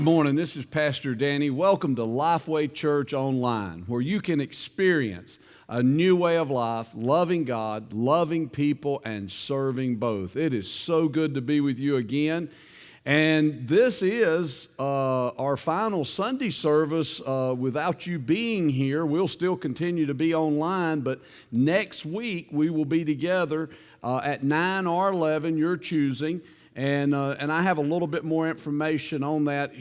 morning. This is Pastor Danny. Welcome to LifeWay Church Online, where you can experience a new way of life, loving God, loving people, and serving both. It is so good to be with you again. And this is our final Sunday service without you being here. We'll still continue to be online, but next week we will be together at 9 or 11, your choosing. And I have a little bit more information on that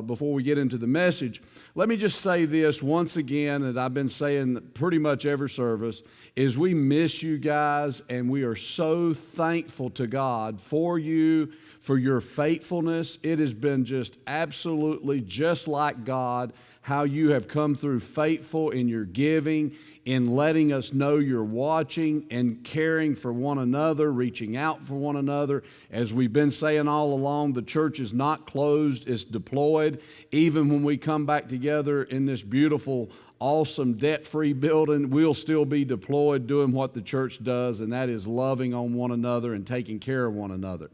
before we get into the message. Let me just say this once again, that I've been saying pretty much every service, is we miss you guys, and we are so thankful to God for you, for your faithfulness. It has been just absolutely just like God, how you have come through faithful in your giving, in letting us know you're watching and caring for one another, reaching out for one another. As we've been saying all along, the church is not closed, it's deployed. Even when we come back together in this beautiful, awesome, debt-free building, we'll still be deployed doing what the church does, and that is loving on one another and taking care of one another.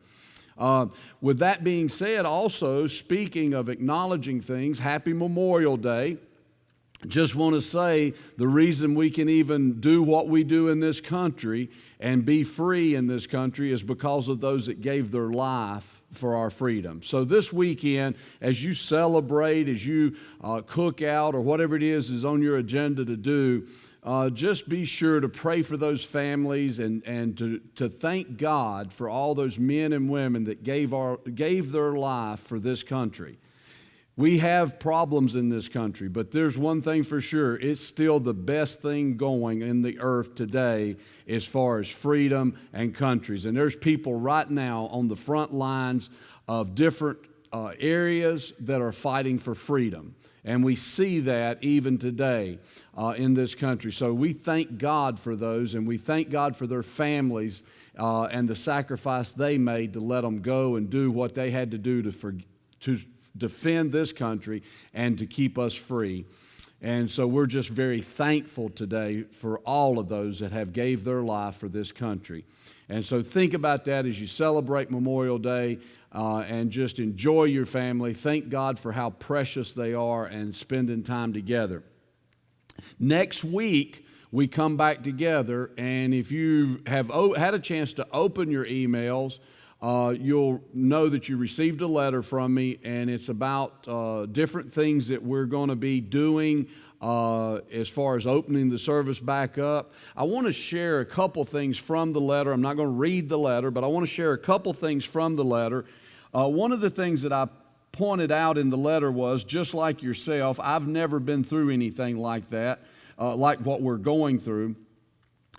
With that being said, also, speaking of acknowledging things, happy Memorial Day. Just want to say the reason we can even do what we do in this country and be free in this country is because of those that gave their life for our freedom. So this weekend, as you celebrate, as you cook out, or whatever it is on your agenda to do, just be sure to pray for those families and to thank God for all those men and women that gave their life for this country. We have problems in this country, but there's one thing for sure. It's still the best thing going in the earth today as far as freedom and countries. And there's people right now on the front lines of different areas that are fighting for freedom. And we see that even today in this country. So we thank God for those, and we thank God for their families and the sacrifice they made to let them go and do what they had to do to defend this country and to keep us free. And so we're just very thankful today for all of those that have gave their life for this country. And so think about that as you celebrate Memorial Day and just enjoy your family. Thank God for how precious they are and spending time together. Next week, we come back together, and if you have had a chance to open your emails, you'll know that you received a letter from me, and it's about different things that we're going to be doing as far as opening the service back up. I want to share a couple things from the letter. I'm not going to read the letter, but I want to share a couple things from the letter. One of the things that I pointed out in the letter was, just like yourself, I've never been through anything like that, like what we're going through.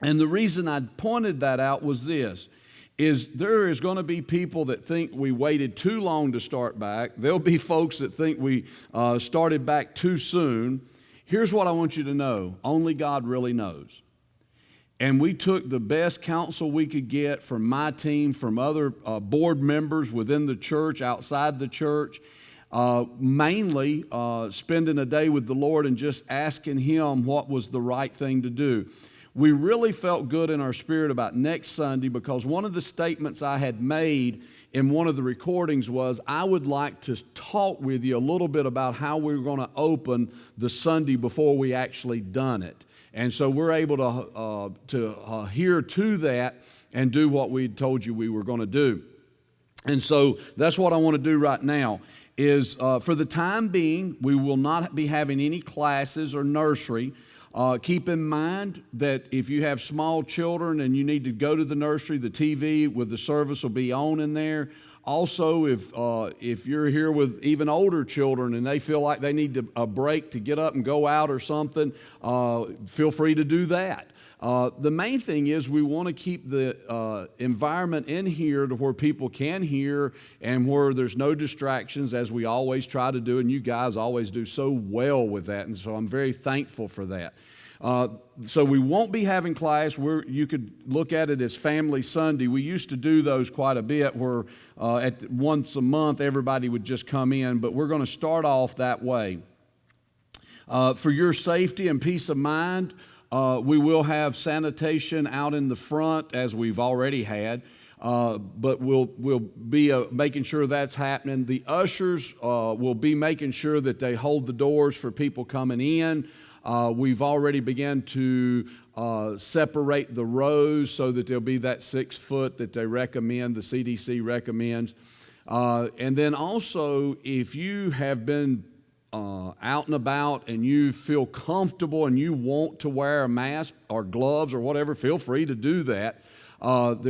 And the reason I pointed that out was this. There is going to be people that think we waited too long to start back. There'll be folks that think we started back too soon. Here's what I want you to know. Only God really knows. And we took the best counsel we could get from my team, from other board members within the church, outside the church, mainly spending a day with the Lord and just asking Him what was the right thing to do. We really felt good in our spirit about next Sunday, because one of the statements I had made in one of the recordings was, I would like to talk with you a little bit about how we were going to open the Sunday before we actually done it. And so we're able to hear to that and do what we told you we were going to do. And so that's what I want to do right now is for the time being, we will not be having any classes or nursery. Keep in mind that if you have small children and you need to go to the nursery, the TV with the service will be on in there. Also, if you're here with even older children and they feel like they need a break to get up and go out or something, feel free to do that. The main thing is we want to keep the environment in here to where people can hear and where there's no distractions, as we always try to do, and you guys always do so well with that, and so I'm very thankful for that. So we won't be having class. You could look at it as Family Sunday. We used to do those quite a bit where once a month everybody would just come in, but we're going to start off that way. For your safety and peace of mind, we will have sanitation out in the front, as we've already had. but we'll be making sure that's happening. The ushers will be making sure that they hold the doors for people coming in. We've already begun to separate the rows so that there'll be that 6 foot that they recommend, the CDC recommends. And then also, if you have been out and about and you feel comfortable and you want to wear a mask or gloves or whatever, feel free to do that. And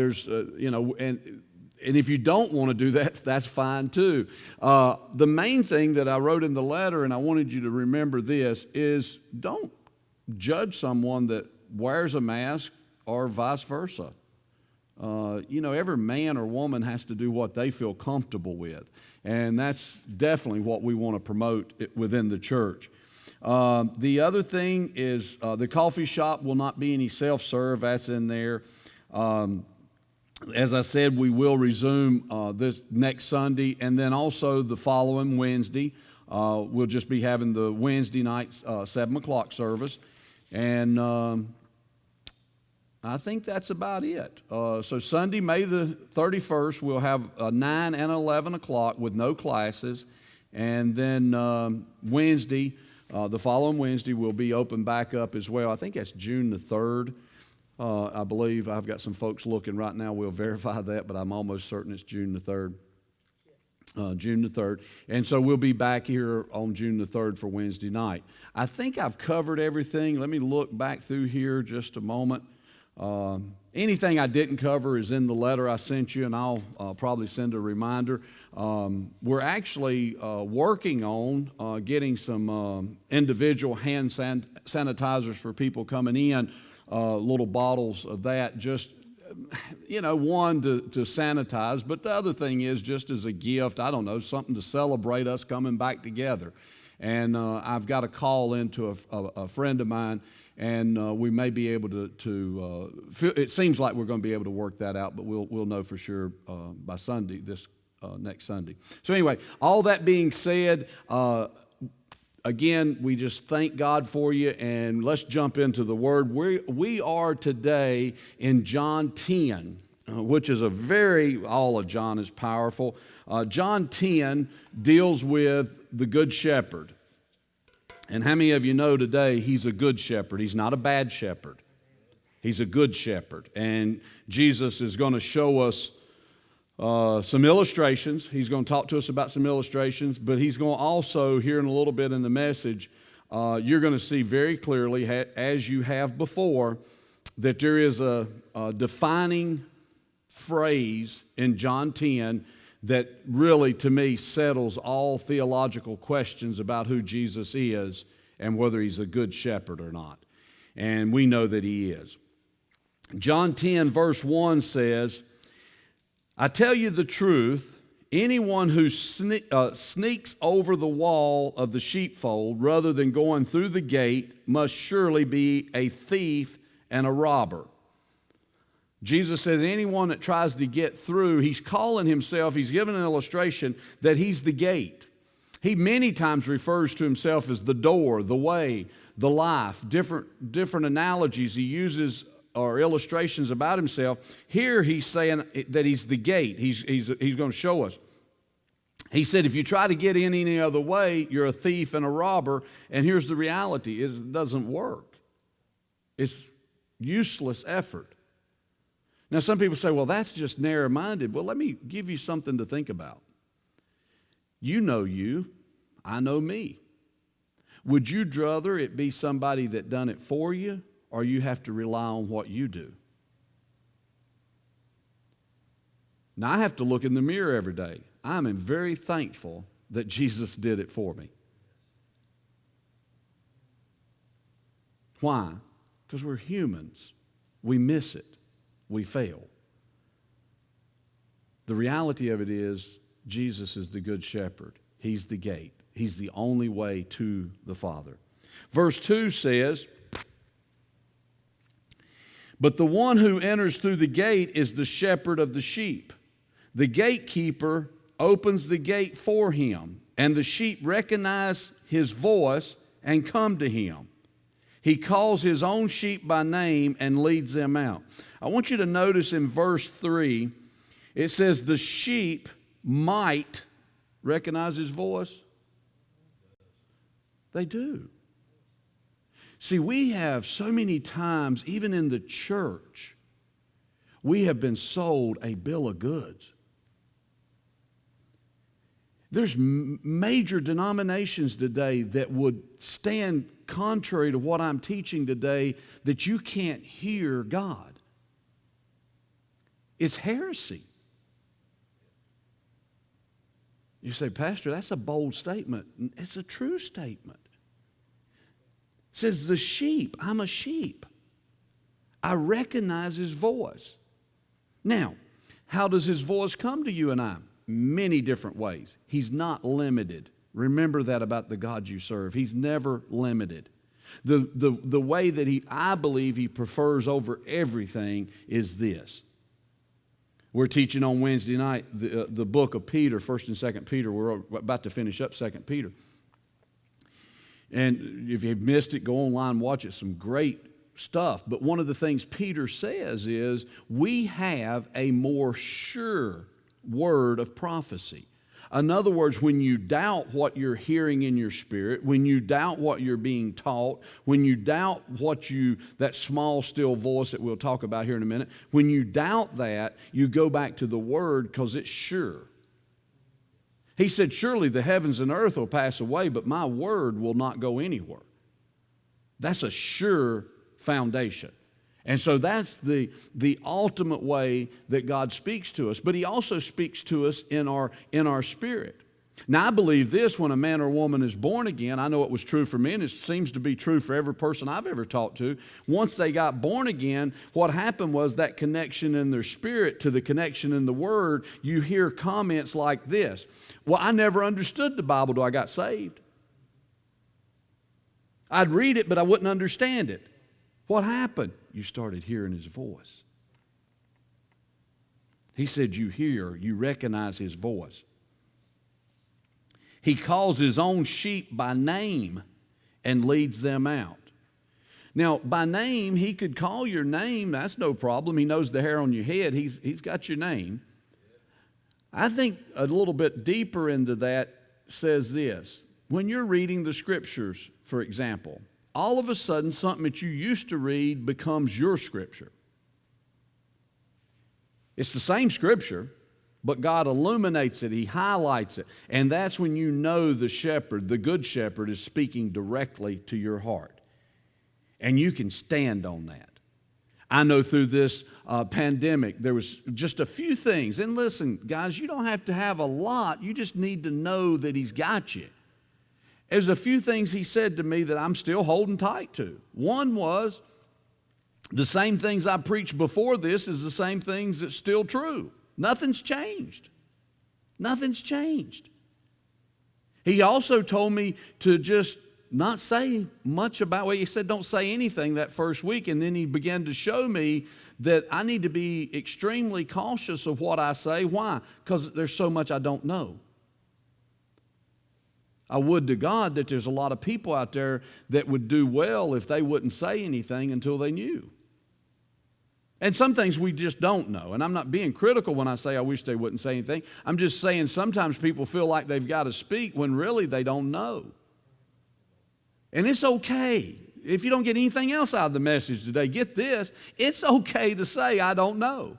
if you don't want to do that, that's fine too. The main thing that I wrote in the letter, and I wanted you to remember this, is don't judge someone that wears a mask or vice versa. Every man or woman has to do what they feel comfortable with. And that's definitely what we want to promote within the church. The other thing is the coffee shop will not be any self-serve. That's in there. As I said, we will resume this next Sunday, and then also the following Wednesday. We'll just be having the Wednesday night 7 o'clock service. And I think that's about it. So Sunday, May the 31st, we'll have 9 and 11 o'clock with no classes. And then Wednesday, the following Wednesday, we'll be open back up as well. I think that's June the 3rd. I believe I've got some folks looking right now. We'll verify that, but I'm almost certain it's June the 3rd. June the 3rd. And so we'll be back here on June the 3rd for Wednesday night. I think I've covered everything. Let me look back through here just a moment. Anything I didn't cover is in the letter I sent you, and I'll probably send a reminder. We're actually working on getting some individual hand sanitizers for people coming in, little bottles of that, just, one to sanitize, but the other thing is just as a gift, I don't know, something to celebrate us coming back together. And I've got a call into a friend of mine, and we may be able to it seems like we're going to be able to work that out, but we'll know for sure by Sunday, this next Sunday. So anyway, all that being said, again, we just thank God for you, and let's jump into the Word. We are today in John 10, which is all of John is powerful. John 10 deals with the Good Shepherd. And how many of you know today he's a good shepherd? He's not a bad shepherd. He's a good shepherd. And Jesus is going to show us some illustrations. He's going to talk to us about some illustrations, but he's going to also, here in a little bit in the message, you're going to see very clearly, as you have before, that there is a defining phrase in John 10 that really, to me, settles all theological questions about who Jesus is and whether he's a good shepherd or not. And we know that he is. John 10, verse 1 says, I tell you the truth, anyone who sneaks over the wall of the sheepfold rather than going through the gate must surely be a thief and a robber. Jesus says anyone that tries to get through, he's calling himself, he's given an illustration that he's the gate. He many times refers to himself as the door, the way, the life, different analogies he uses or illustrations about himself. Here he's saying that he's the gate. He's going to show us. He said if you try to get in any other way, you're a thief and a robber. And here's the reality, it doesn't work. It's useless effort. Now, some people say, well, that's just narrow-minded. Well, let me give you something to think about. You know you, I know me. Would you rather it be somebody that done it for you, or you have to rely on what you do? Now, I have to look in the mirror every day. I am very thankful that Jesus did it for me. Why? Because we're humans. We miss it. We fail. The reality of it is Jesus is the good shepherd. He's the gate. He's the only way to the Father. Verse 2 says, but the one who enters through the gate is the shepherd of the sheep. The gatekeeper opens the gate for him, and the sheep recognize his voice and come to him. He calls his own sheep by name and leads them out. I want you to notice in verse 3 It says the sheep might recognize his voice. They do. See, we have so many times, even in the church, we have been sold a bill of goods. There's major denominations today that would stand contrary to what I'm teaching today, that you can't hear God. It's heresy. You say, Pastor, that's a bold statement. It's a true statement. It says, the sheep, I'm a sheep. I recognize his voice. Now, how does his voice come to you and I? Many different ways. He's not limited. Remember that about the God you serve. He's never limited. The way that I believe he prefers over everything is this. We're teaching on Wednesday night the book of Peter, 1st and 2nd Peter. We're about to finish up 2nd Peter. And if you've missed it, go online and watch it. Some great stuff. But one of the things Peter says is we have a more sure word of prophecy. In other words, when you doubt what you're hearing in your spirit, when you doubt what you're being taught, when you doubt that small, still voice that we'll talk about here in a minute, when you doubt that, you go back to the Word because it's sure. He said, surely the heavens and earth will pass away, but my word will not go anywhere. That's a sure foundation. And so that's the ultimate way that God speaks to us. But he also speaks to us in our spirit. Now, I believe this: when a man or woman is born again, I know it was true for me, and it seems to be true for every person I've ever talked to. Once they got born again, what happened was that connection in their spirit to the connection in the Word, you hear comments like this: well, I never understood the Bible till I got saved. I'd read it, but I wouldn't understand it. What happened? You started hearing his voice. He said you recognize his voice. He calls his own sheep by name and leads them out. Now, by name, he could call your name. That's no problem. He knows the hair on your head. He's got your name. I think a little bit deeper into that says this. When you're reading the Scriptures, for example, all of a sudden something that you used to read becomes your Scripture. It's the same Scripture, but God illuminates it. He highlights it. And that's when you know the shepherd, the good shepherd, is speaking directly to your heart. And you can stand on that. I know through this pandemic, there was just a few things. And listen, guys, you don't have to have a lot. You just need to know that he's got you. There's a few things he said to me that I'm still holding tight to. One was, the same things I preached before this is the same things that's still true. Nothing's changed. Nothing's changed. He also told me to just not say much about, well, he said don't say anything that first week, and then he began to show me that I need to be extremely cautious of what I say. Why? Because there's so much I don't know. I would to God that there's a lot of people out there that would do well if they wouldn't say anything until they knew. And some things we just don't know. And I'm not being critical when I say I wish they wouldn't say anything. I'm just saying sometimes people feel like they've got to speak when really they don't know. And it's okay. If you don't get anything else out of the message today, get this. It's okay to say, I don't know.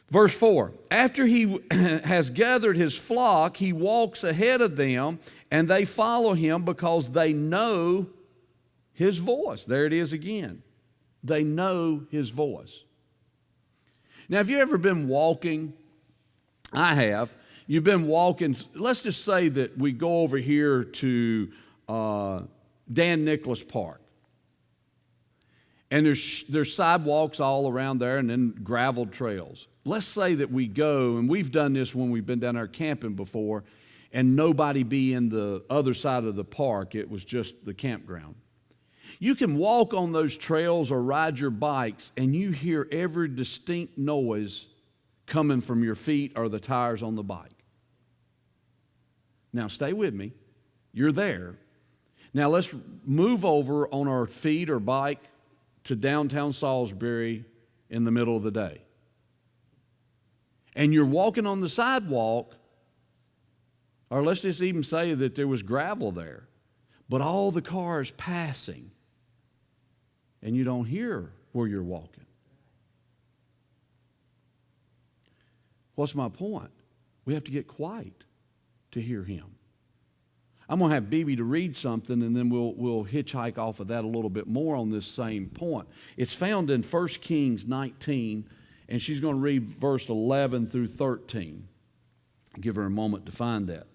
Verse 4, after he has gathered his flock, he walks ahead of them, and they follow him because they know his voice. There it is again. They know his voice. Now, have you ever been walking? I have. You've been walking. Let's just say that we go over here to Dan Nicholas Park. And there's sidewalks all around there and then gravel trails. Let's say that we go, and we've done this when we've been down there camping before, and nobody be in the other side of the park. It was just the campground. You can walk on those trails or ride your bikes, and you hear every distinct noise coming from your feet or the tires on the bike. Now, stay with me. You're there. Now, let's move over on our feet or bike to downtown Salisbury in the middle of the day. and you're walking on the sidewalk, or let's just even say that there was gravel there, but all the cars passing, and you don't hear where you're walking. What's my point? We have to get quiet to hear Him. I'm going to have Bibi to read something, and then we'll hitchhike off of that a little bit more on this same point. It's found in 1 Kings 19, and she's going to read verse 11 through 13. Give her a moment to find that.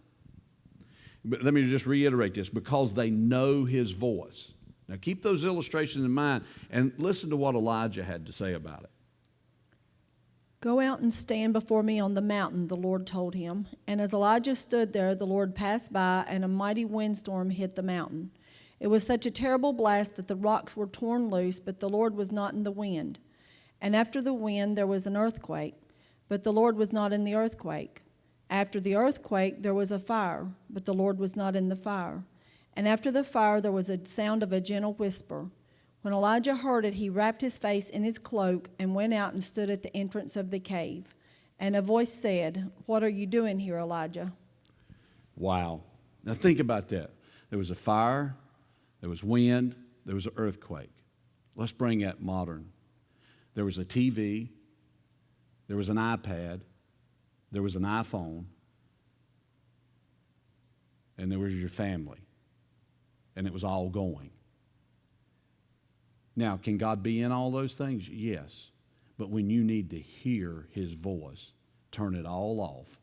But let me just reiterate this, because they know His voice. Now keep those illustrations in mind and listen to what Elijah had to say about it. Go out and stand before me on the mountain, the Lord told him. And as Elijah stood there, the Lord passed by, and a mighty windstorm hit the mountain. It was such a terrible blast that the rocks were torn loose, but the Lord was not in the wind. And after the wind there was an earthquake, but the Lord was not in the earthquake. After the earthquake there was a fire, but the Lord was not in the fire. And after the fire there was a sound of a gentle whisper. When Elijah heard it, he wrapped his face in his cloak and went out and stood at the entrance of the cave. And a voice said, "What are you doing here, Elijah?" Wow. Now think about that. There was a fire, there was wind, there was an earthquake. Let's bring that modern. There was a TV, there was an iPad, there was an iPhone, and there was your family. And it was all going. Now, can God be in all those things? Yes. But when you need to hear His voice, turn it all off.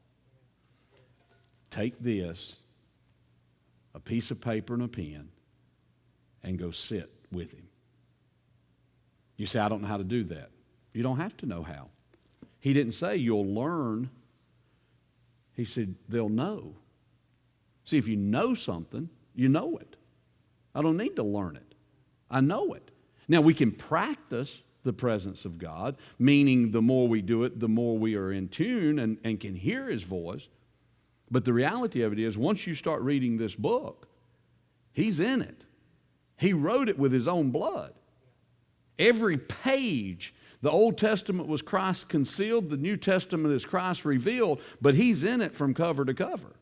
Take this, a piece of paper and a pen, and go sit with Him. You say, I don't know how to do that. You don't have to know how. He didn't say you'll learn. He said they'll know. See, if you know something, you know it. I don't need to learn it. I know it. Now, we can practice the presence of God, meaning the more we do it, the more we are in tune and can hear His voice. But the reality of it is, once you start reading this book, He's in it. He wrote it with His own blood. Every page, the Old Testament was Christ concealed, the New Testament is Christ revealed, but He's in it from cover to cover.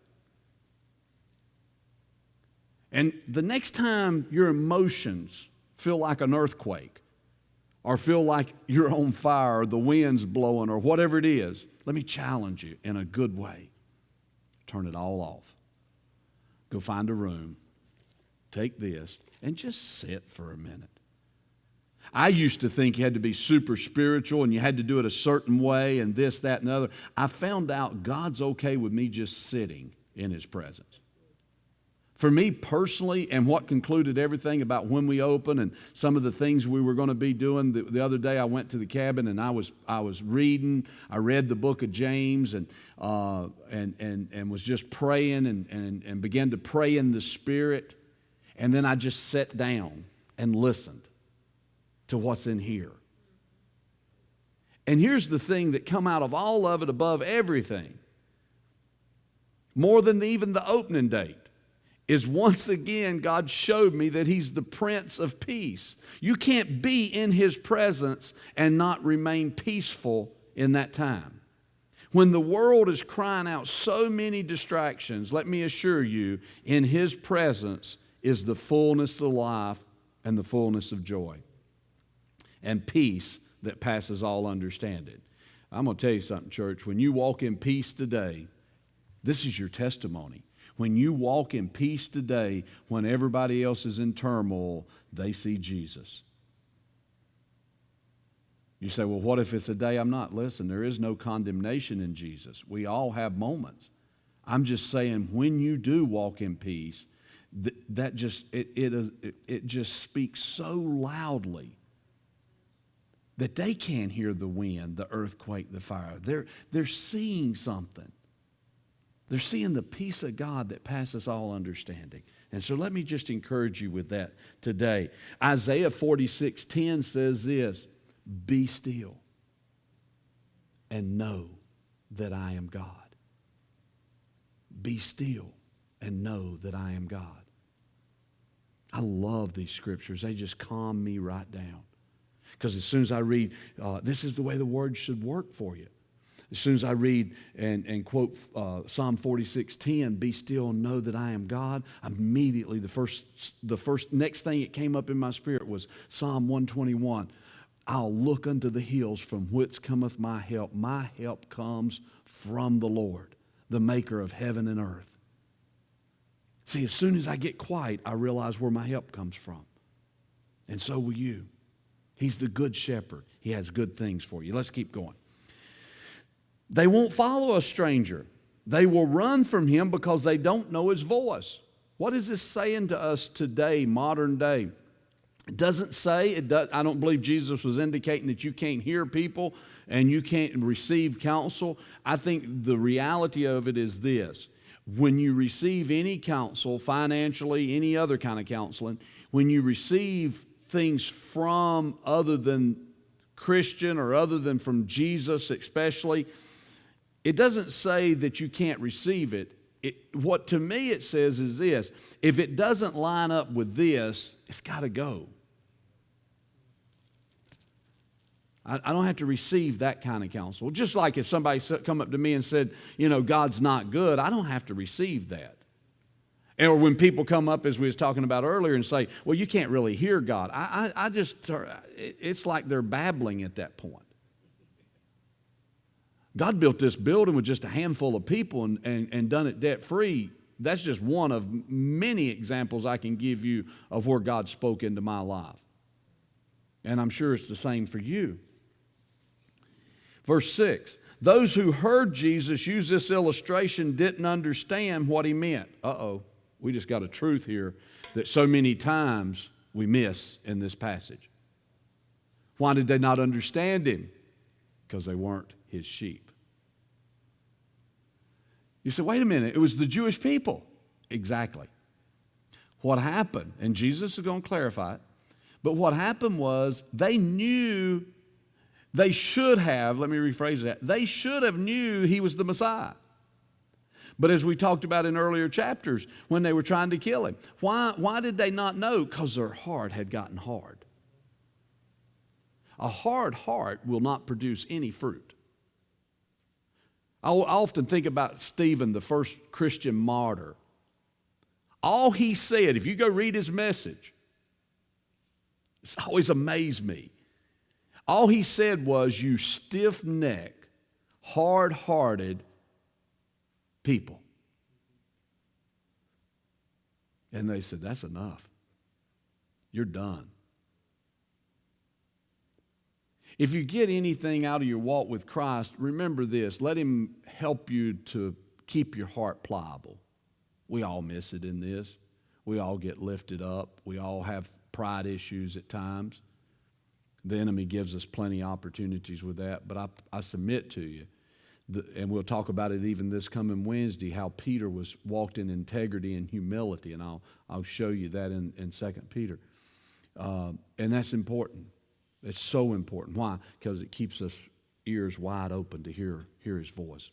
And the next time your emotions feel like an earthquake, or feel like you're on fire, or the wind's blowing, or whatever it is, let me challenge you in a good way. Turn it all off. Go find a room, take this, and just sit for a minute. I used to think you had to be super spiritual and you had to do it a certain way and this, that, and the other. I found out God's okay with me just sitting in His presence. For me personally, and what concluded everything about when we open and some of the things we were going to be doing, the other day I went to the cabin and I was reading. I read the book of James and was just praying and began to pray in the Spirit. And then I just sat down and listened to what's in here. And here's the thing that come out of all of it above everything, more than even the opening date, is once again God showed me that He's the Prince of Peace. You can't be in His presence and not remain peaceful in that time. When the world is crying out so many distractions, let me assure you, in His presence is the fullness of life and the fullness of joy and peace that passes all understanding. I'm going to tell you something, church. When you walk in peace today, this is your testimony. When you walk in peace today, when everybody else is in turmoil, they see Jesus. You say, well, what if it's a day I'm not? Listen, there is no condemnation in Jesus. We all have moments. I'm just saying, when you do walk in peace, that just it just speaks so loudly that they can't hear the wind, the earthquake, the fire. They're seeing something. They're seeing the peace of God that passes all understanding. And so let me just encourage you with that today. Isaiah 46:10 says this, "Be still and know that I am God." Be still and know that I am God. I love these scriptures. They just calm me right down. Because as soon as I read, this is the way the word should work for you. As soon as I read and quote Psalm 46:10, be still and know that I am God, immediately the first next thing that came up in my spirit was Psalm 121. I'll look unto the hills from whence cometh my help. My help comes from the Lord, the maker of heaven and earth. See, as soon as I get quiet, I realize where my help comes from. And so will you. He's the good shepherd. He has good things for you. Let's keep going. They won't follow a stranger. They will run from him because they don't know his voice. What is this saying to us today, modern day? It doesn't say, I don't believe Jesus was indicating that you can't hear people and you can't receive counsel. I think the reality of it is this. When you receive any counsel, financially, any other kind of counseling, when you receive things from other than Christian or other than from Jesus especially, it doesn't say that you can't receive it. What to me it says is this: if it doesn't line up with this, it's got to go. I don't have to receive that kind of counsel. Just like if somebody come up to me and said, God's not good, I don't have to receive that. Or when people come up, as we was talking about earlier, and say, well, you can't really hear God. It's like they're babbling at that point. God built this building with just a handful of people and done it debt-free. That's just one of many examples I can give you of where God spoke into my life. And I'm sure it's the same for you. Verse 6, those who heard Jesus use this illustration didn't understand what he meant. We just got a truth here that so many times we miss in this passage. Why did they not understand him? Because they weren't his sheep. You say, wait a minute, it was the Jewish people. Exactly. What happened, and Jesus is going to clarify it, but what happened was they knew, they should have, let me rephrase that, they should have knew he was the Messiah. But as we talked about in earlier chapters, when they were trying to kill him, why did they not know? Because their heart had gotten hard. A hard heart will not produce any fruit. I often think about Stephen, the first Christian martyr. All he said, if you go read his message, it's always amazed me. All he said was, you stiff-necked, hard-hearted people. And they said, that's enough. You're done. If you get anything out of your walk with Christ, remember this. Let him help you to keep your heart pliable. We all miss it in this. We all get lifted up. We all have pride issues at times. The enemy gives us plenty of opportunities with that. But I submit to you, and we'll talk about it even this coming Wednesday, how Peter walked in integrity and humility. And I'll show you that in 2 Peter. And that's important. It's so important. Why? Because it keeps us ears wide open to hear his voice.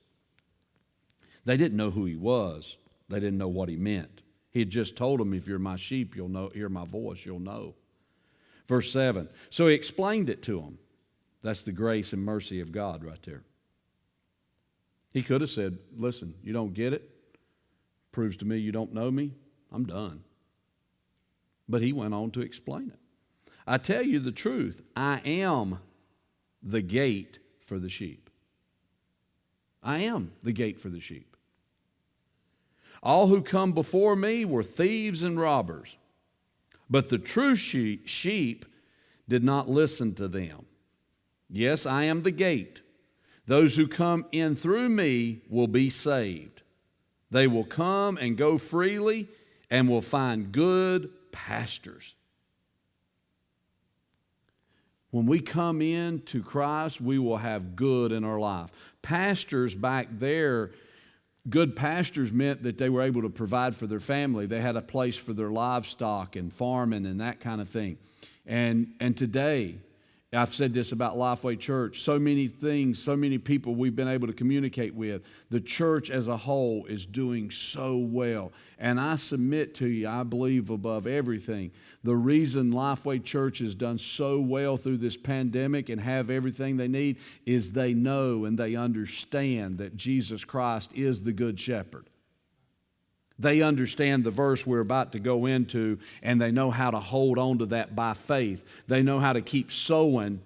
They didn't know who he was. They didn't know what he meant. He had just told them, if you're my sheep, you'll hear my voice, you'll know. Verse 7, so he explained it to them. That's the grace and mercy of God right there. He could have said, listen, you don't get it? Proves to me you don't know me? I'm done. But he went on to explain it. I tell you the truth, I am the gate for the sheep. I am the gate for the sheep. All who come before me were thieves and robbers, but the true sheep did not listen to them. Yes, I am the gate. Those who come in through me will be saved. They will come and go freely and will find good pastures. When we come into Christ, we will have good in our life. Pastors back there, good pastors meant that they were able to provide for their family. They had a place for their livestock and farming and that kind of thing. And today, I've said this about LifeWay Church. So many things, so many people we've been able to communicate with. The church as a whole is doing so well. And I submit to you, I believe above everything, the reason LifeWay Church has done so well through this pandemic and have everything they need is they know and they understand that Jesus Christ is the Good Shepherd. They understand the verse we're about to go into, and they know how to hold on to that by faith. They know how to keep sowing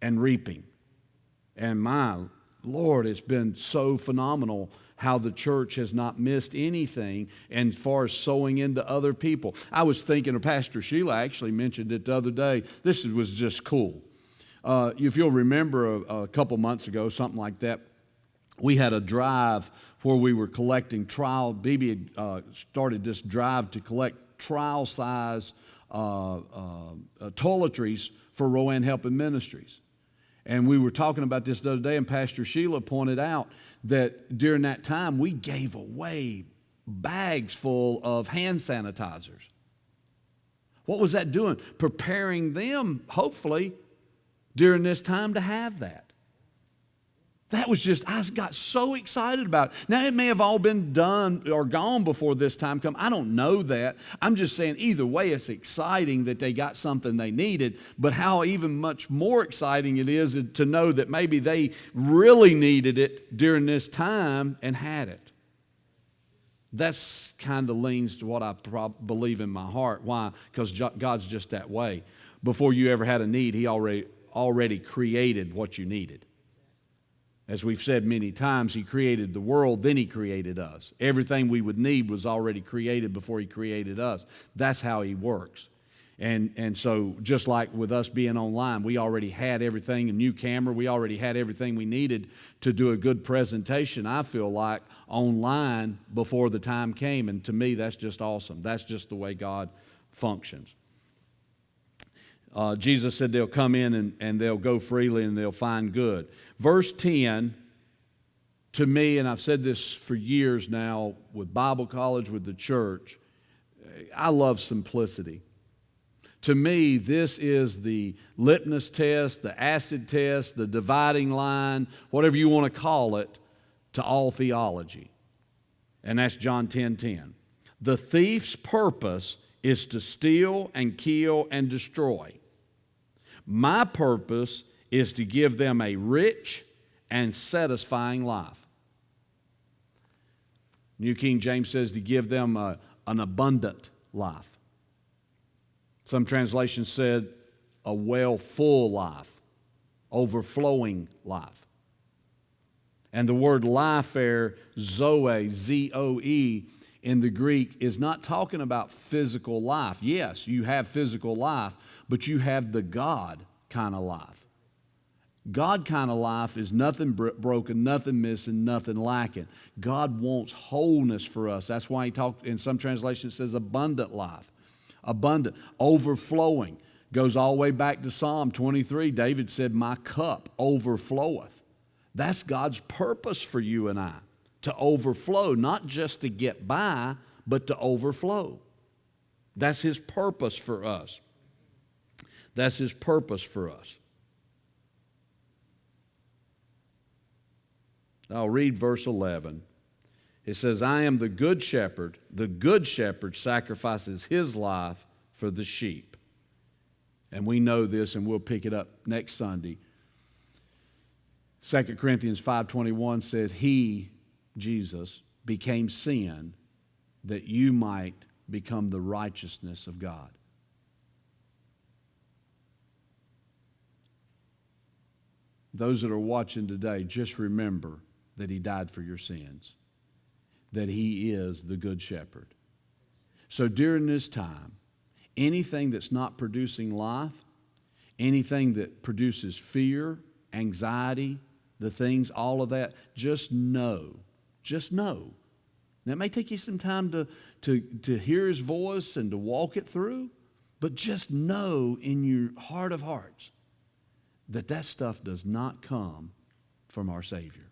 and reaping. And my Lord, it's been so phenomenal how the church has not missed anything as far as sowing into other people. I was thinking, or Pastor Sheila actually mentioned it the other day, this was just cool. If you'll remember a couple months ago, something like that, we had a drive where we were collecting BB had started this drive to collect trial-size toiletries for Rowan Helping Ministries. And we were talking about this the other day, and Pastor Sheila pointed out that during that time, we gave away bags full of hand sanitizers. What was that doing? Preparing them, hopefully, during this time to have that. That was just, I got so excited about it. Now, it may have all been done or gone before this time come. I don't know that. I'm just saying either way, it's exciting that they got something they needed, but how even much more exciting it is to know that maybe they really needed it during this time and had it. That's kind of leans to what I believe in my heart. Why? Because God's just that way. Before you ever had a need, He already created what you needed. As we've said many times, He created the world, then He created us. Everything we would need was already created before He created us. That's how He works. And so just like with us being online, we already had everything, a new camera, we already had everything we needed to do a good presentation, I feel like, online before the time came. And to me, that's just awesome. That's just the way God functions. Jesus said they'll come in and they'll go freely and they'll find good. Verse 10, to me, and I've said this for years now with Bible college, with the church, I love simplicity. To me, this is the litmus test, the acid test, the dividing line, whatever you want to call it, to all theology. And that's John 10:10. The thief's purpose is to steal and kill and destroy. My purpose is to give them a rich and satisfying life. New King James says to give them an abundant life. Some translations said a full life, overflowing life. And the word life there, zoe, Z-O-E, in the Greek is not talking about physical life. Yes, you have physical life, but you have the God kind of life. God kind of life is nothing broken, nothing missing, nothing lacking. God wants wholeness for us. That's why He talked, in some translations it says abundant life. Abundant, overflowing. Goes all the way back to Psalm 23. David said, my cup overfloweth. That's God's purpose for you and I, to overflow, not just to get by, but to overflow. That's His purpose for us. That's His purpose for us. I'll read verse 11. It says, I am the good shepherd. The good shepherd sacrifices his life for the sheep. And we know this, and we'll pick it up next Sunday. 2 Corinthians 5:21 says, He, Jesus, became sin that you might become the righteousness of God. Those that are watching today, just remember that He died for your sins, that He is the Good Shepherd. So during this time, anything that's not producing life, anything that produces fear, anxiety, the things, all of that, just know. Now, it may take you some time to hear His voice and to walk it through, but just know in your heart of hearts that stuff does not come from our Savior.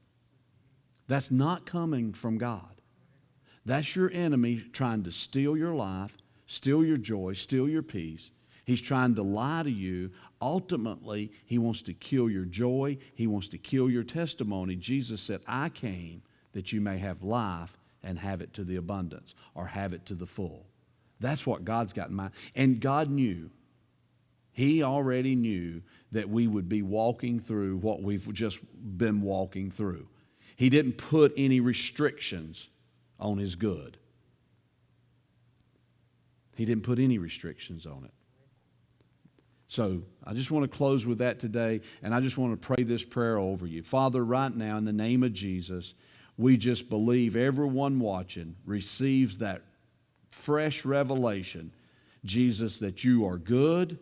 That's not coming from God. That's your enemy trying to steal your life, steal your joy, steal your peace. He's trying to lie to you. Ultimately, he wants to kill your joy. He wants to kill your testimony. Jesus said, I came that you may have life and have it to the abundance, or have it to the full. That's what God's got in mind. And God knew. He already knew that we would be walking through what we've just been walking through. He didn't put any restrictions on his good. He didn't put any restrictions on it. So I just want to close with that today, and I just want to pray this prayer over you. Father, right now, in the name of Jesus, we just believe everyone watching receives that fresh revelation, Jesus, that you are good,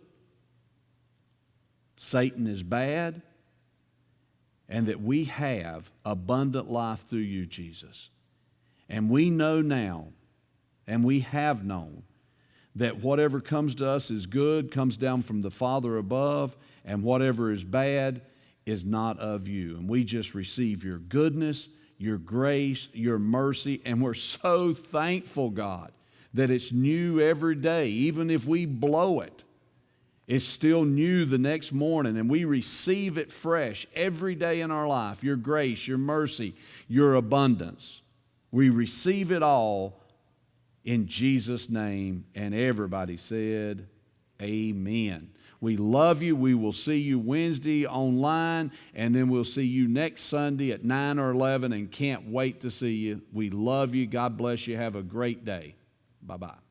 Satan is bad, and that we have abundant life through you, Jesus. And we know now, and we have known, that whatever comes to us is good, comes down from the Father above, and whatever is bad is not of you. And we just receive your goodness, your grace, your mercy, and we're so thankful, God, that it's new every day. Even if we blow it, it's still new the next morning, and we receive it fresh every day in our life. Your grace, your mercy, your abundance. We receive it all in Jesus' name, and everybody said, amen. We love you. We will see you Wednesday online, and then we'll see you next Sunday at 9 or 11, and can't wait to see you. We love you. God bless you. Have a great day. Bye-bye.